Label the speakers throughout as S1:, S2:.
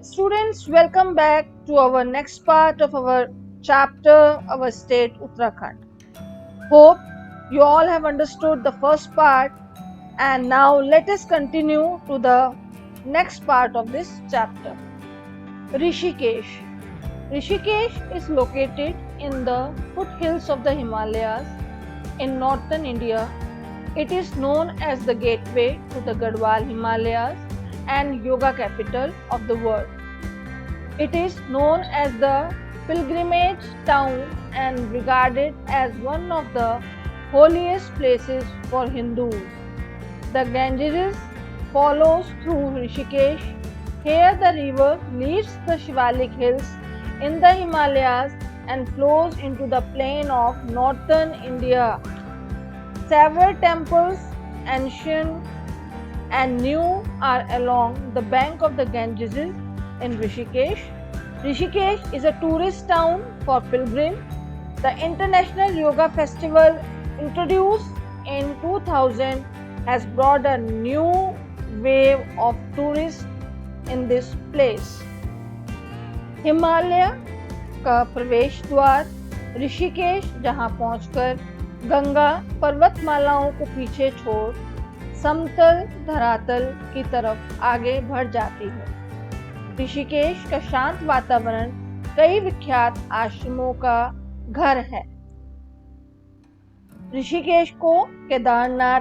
S1: Students, welcome back to our next part of our chapter, our state Uttarakhand. Hope you all have understood the first part, and now let us continue to the next part of this chapter. Rishikesh. Rishikesh is located in the foothills of the Himalayas in northern India. It is known as the gateway to the Garhwal Himalayas and yoga capital of the world. It is known as the pilgrimage town and regarded as one of the holiest places for Hindus. The Ganges follows through Rishikesh. Here the river leaves the Shivalik hills in the Himalayas and flows into the plain of northern India. Several temples, ancient and new, are along the bank of the Ganges in Rishikesh. Rishikesh is a tourist town for pilgrims. The International Yoga Festival, introduced in 2000, has brought a new wave of tourists in this place. Himalaya का प्रवेश द्वार ऋषिकेश, जहां पहुंचकर गंगा पर्वतमालाओं को पीछे छोड़ समतल धरातल की तरफ आगे बढ़ जाती है। ऋषिकेश का शांत वातावरण कई विख्यात आश्रमों का घर है। ऋषिकेश को केदारनाथ,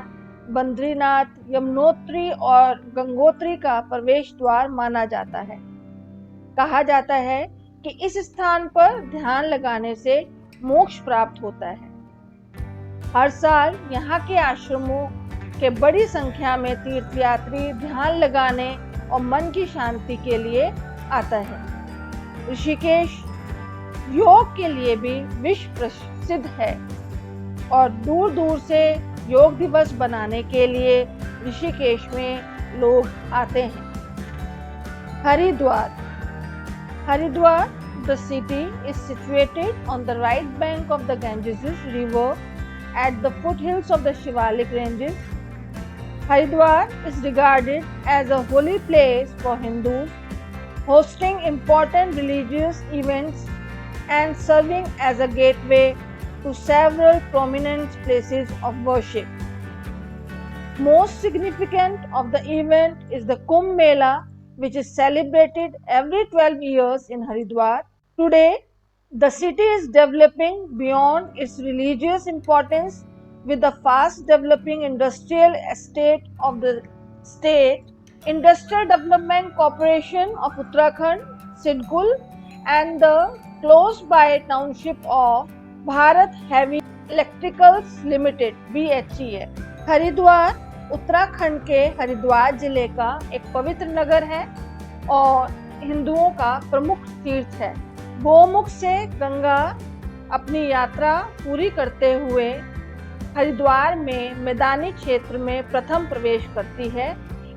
S1: बद्रीनाथ, यमुनोत्री और गंगोत्री का प्रवेश द्वार माना जाता है। कहा जाता है कि इस स्थान पर ध्यान लगाने से मोक्ष प्राप्त होता है। हर साल यहाँ के आश्रमों के बड़ी संख्या में तीर्थयात्री ध्यान लगाने और मन की शांति के लिए आता है। ऋषिकेश योग के लिए भी विश्व प्रसिद्ध है और दूर दूर से योग दिवस बनाने के लिए ऋषिकेश में लोग आते हैं। Haridwar. Haridwar, the city, is situated on the right bank of the Ganges river at the foothills of the Shivalik ranges. Haridwar is regarded as a holy place for Hindus, hosting important religious events and serving as a gateway to several prominent places of worship. Most significant of the event is the Kumbh Mela, which is celebrated every 12 years in Haridwar. Today, the city is developing beyond its religious importance with the fast developing industrial estate of the state, Industrial Development Corporation of Uttarakhand, SIDCUL, and the close by township of Bharat Heavy Electricals Limited, BHEL. Haridwar Uttarakhand के हरिद्वार जिले का एक पवित्र नगर है और हिंदुओं का प्रमुख तीर्थ है। गोमुख से गंगा अपनी यात्रा पूरी करते हुए हरिद्वार में मैदानी क्षेत्र में प्रथम प्रवेश करती है,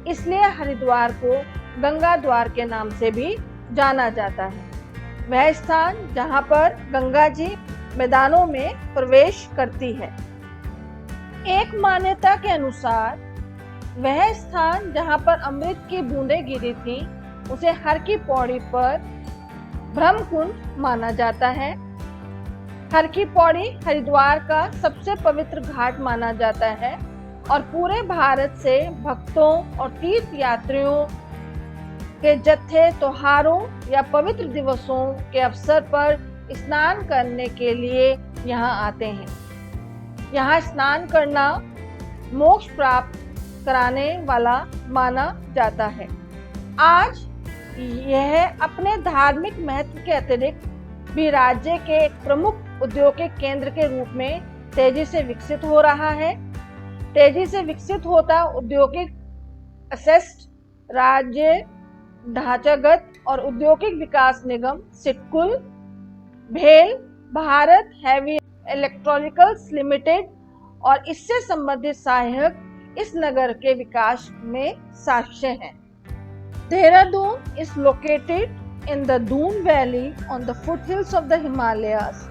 S1: इसलिए हरिद्वार को गंगा द्वार के नाम से भी जाना जाता है। वह स्थान जहां पर गंगा जी मैदानों में प्रवेश करती है। एक मान्यता के अनुसार वह स्थान जहां पर अमृत की बूंदें गिरी थी, उसे हर की पौड़ी पर ब्रह्मकुंड माना जाता है। हर की पौड़ी हरिद्वार का सबसे पवित्र घाट माना जाता है और पूरे भारत से भक्तों और तीर्थ यात्रियों के जत्थे त्योहारों या पवित्र दिवसों के अवसर पर स्नान करने के लिए यहाँ आते हैं। यहाँ स्नान करना मोक्ष प्राप्त कराने वाला माना जाता है। आज यह अपने धार्मिक महत्व के अतिरिक्त भी राज्य के एक प्रमुख औद्योगिक केंद्र के रूप में तेजी से विकसित हो रहा है। तेजी से विकसित होता औद्योगिक असेस्ट राज्य ढांचागत और औद्योगिक विकास निगम सिडकुल, भेल, भारत हैवी इलेक्ट्रिकल्स लिमिटेड और इससे संबंधित सहायक इस नगर के विकास में साक्ष्य हैं। Dehradun is located in the Doon Valley on the foothills of the Himalayas,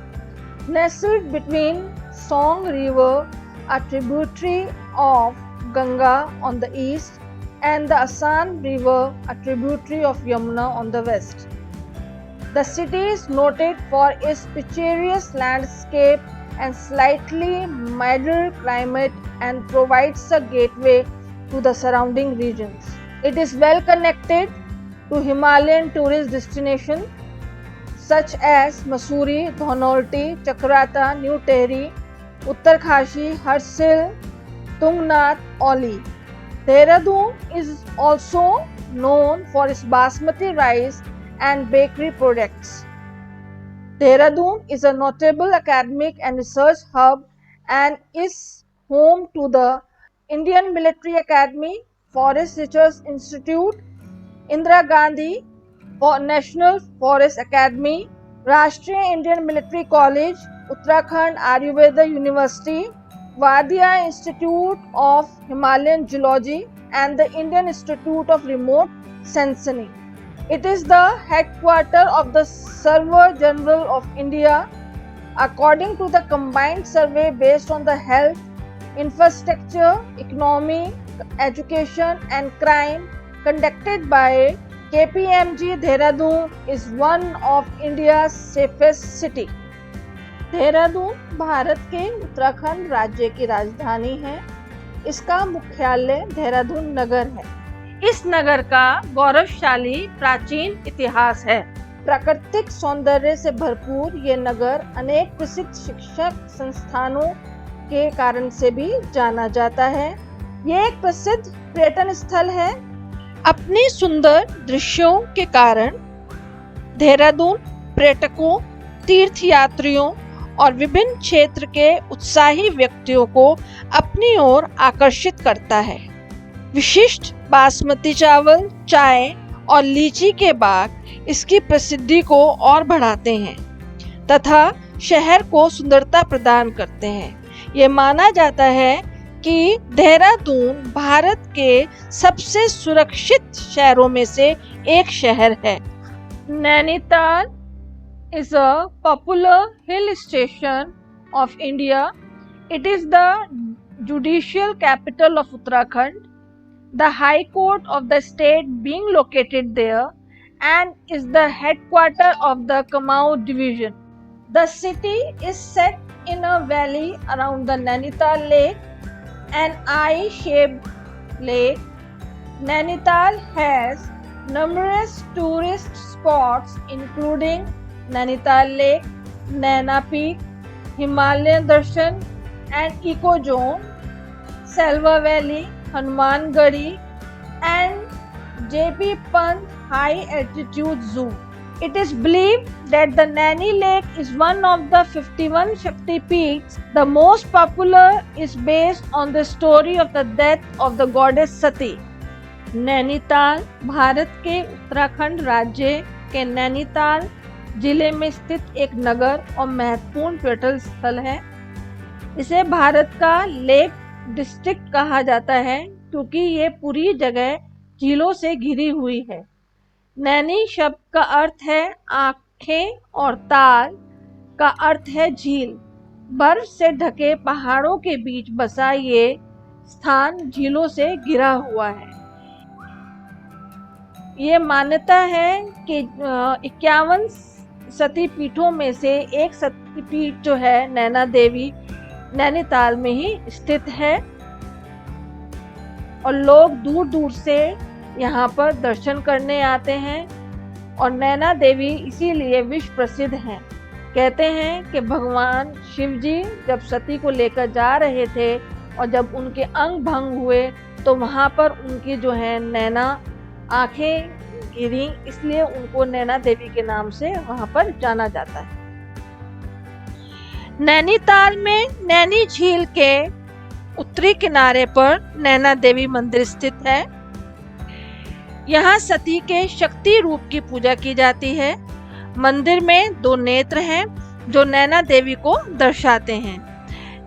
S1: nestled between Song River, a tributary of Ganga on the east, and the Asan River, a tributary of Yamuna, on the west. The city is noted for its picturesque landscape and slightly milder climate and provides a gateway to the surrounding regions. It is well connected to Himalayan tourist destinations such as Mussoorie, Dhanolti, Chakrata, New Tehri, Uttarkashi, Harsil, Tungnath, Oli. Dehradun is also known for its basmati rice and bakery products. Dehradun is a notable academic and research hub and is home to the Indian Military Academy, Forest Research Institute, Indira Gandhi National Forest Academy, Rashtriya Indian Military College, Uttarakhand Ayurveda University, Wadia Institute of Himalayan Geology, and the Indian Institute of Remote Sensing. It is the headquarters of the Surveyor General of India. According to the combined survey based on the health, infrastructure, economy, education, and crime conducted by KPMG, Dehradun is one of India's safest city. Dehradun Bharat के उत्तराखंड राज्य की राजधानी है। इसका मुख्यालय देहरादून नगर है। इस नगर का गौरवशाली प्राचीन इतिहास है। प्राकृतिक सौंदर्य से भरपूर ये नगर अनेक प्रसिद्ध शिक्षक संस्थानों के कारण से भी जाना जाता है। ये एक प्रसिद्ध पर्यटन स्थल है। अपने सुंदर दृश्यों के कारण देहरादून पर्यटकों, तीर्थयात्रियों और विभिन्न क्षेत्र के उत्साही व्यक्तियों को अपनी ओर आकर्षित करता है। विशिष्ट बासमती चावल, चाय और लीची के बाग इसकी प्रसिद्धि को और बढ़ाते हैं तथा शहर को सुंदरता प्रदान करते हैं। ये माना जाता है कि देहरादून भारत के सबसे सुरक्षित शहरों में से एक शहर है। Nainital is a popular hill station of India. It is the judicial capital of Uttarakhand, the High Court of the state being located there, and is the headquarters of the Kumaon division. The city is set in a valley around the Nainital Lake, an eye-shaped lake. Nainital has numerous tourist spots including Nainital Lake, Naina Peak, Himalayan Darshan and Eco Zone, Selva Valley, Hanuman Gadi and JP Pant High Altitude Zoo. It is believed that the Naini Lake is one of the 51 Shakti peaks. The most popular is based on the story of the death of the goddess Sati. Nainital Bharat के उत्तराखंड राज्य के नैनीताल जिले में स्थित एक नगर और महत्वपूर्ण पर्यटन स्थल है। इसे भारत का लेक डिस्ट्रिक्ट कहा जाता है क्योंकि ये पूरी जगह झीलों से घिरी हुई है। नैनी शब्द का अर्थ है आंखें और ताल का अर्थ है झील। बर्फ से ढके पहाड़ों के बीच बसा ये स्थान झीलों से घिरा हुआ है। ये मान्यता है कि 51 सती पीठों में से एक सती पीठ जो है नैना देवी नैनीताल में ही स्थित है और लोग दूर दूर से यहाँ पर दर्शन करने आते हैं और नैना देवी इसीलिए विश्व प्रसिद्ध हैं। कहते हैं कि भगवान शिव जी जब सती को लेकर जा रहे थे और जब उनके अंग भंग हुए तो वहाँ पर उनकी जो है नैना आंखें गिरी, इसलिए उनको नैना देवी के नाम से वहाँ पर जाना जाता है। नैनीताल में नैनी झील के उत्तरी किनारे पर नैना देवी मंदिर स्थित है। यहाँ सती के शक्ति रूप की पूजा की जाती है। मंदिर में 2 नेत्र हैं जो नैना देवी को दर्शाते हैं।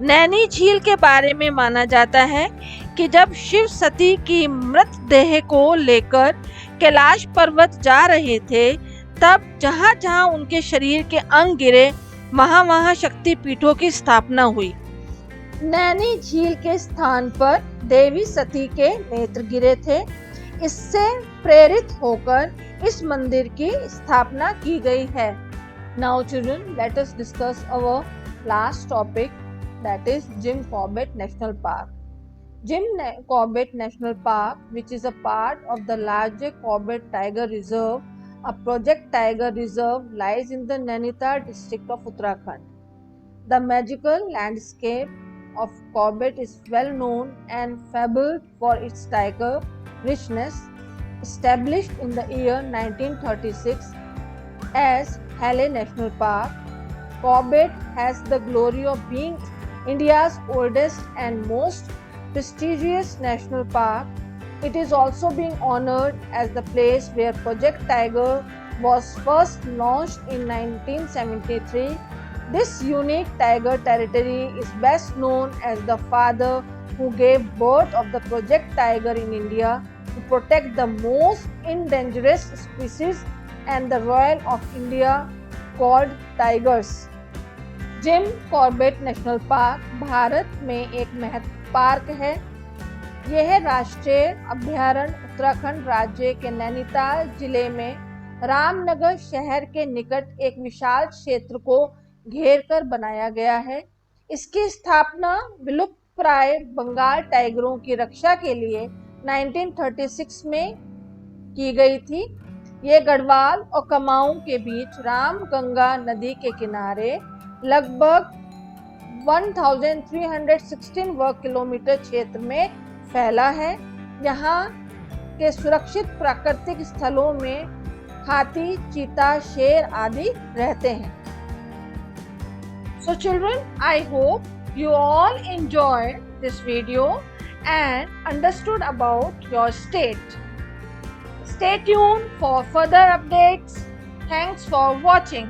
S1: नैनी झील के बारे में माना जाता है कि जब शिव सती की मृतदेह को लेकर कैलाश पर्वत जा रहे थे तब जहाँ जहाँ उनके शरीर के अंग गिरे वहाँ शक्ति पीठों की स्थापना हुई। नैनी झील के स्थान पर देवी सती के नेत्र गिरे थे। इससे प्रेरित होकर इस मंदिर की स्थापना की गई है। Now children, let us discuss our last topic, that is Jim Corbett National Park. Jim Corbett National Park, which is a part of the larger Corbett Tiger Reserve, a Project Tiger Reserve, lies in the Nainital district of Uttarakhand. The magical landscape of Corbett is well known and fabled for its tiger richness. Established in the year 1936 as Halle National Park, Corbett has the glory of being India's oldest and most prestigious national park. It is also being honored as the place where Project Tiger was first launched in 1973. This unique tiger territory is best known as the father who gave birth of the Project Tiger in India to protect the most endangered species and the Royal of India called tigers. Jim Corbett national park Bharat में एक महत्वपूर्ण park है। यह राष्ट्रीय अभयारण्य उत्तराखंड राज्य के नैनीताल जिले में रामनगर शहर के निकट एक विशाल क्षेत्र को घेरकर बनाया गया है। इसकी स्थापना विलुप्तप्राय बंगाल टाइगरों की रक्षा के लिए 1936 में की गई थी। ये गढ़वाल और कुमाऊं के बीच रामगंगा नदी के किनारे लगभग 1316 वर्ग किलोमीटर क्षेत्र में फैला है। यहाँ के सुरक्षित प्राकृतिक स्थलों में हाथी, चीता, शेर आदि रहते हैं। So children, I hope you all enjoyed this video and understood about your state. Stay tuned for further updates. Thanks for watching.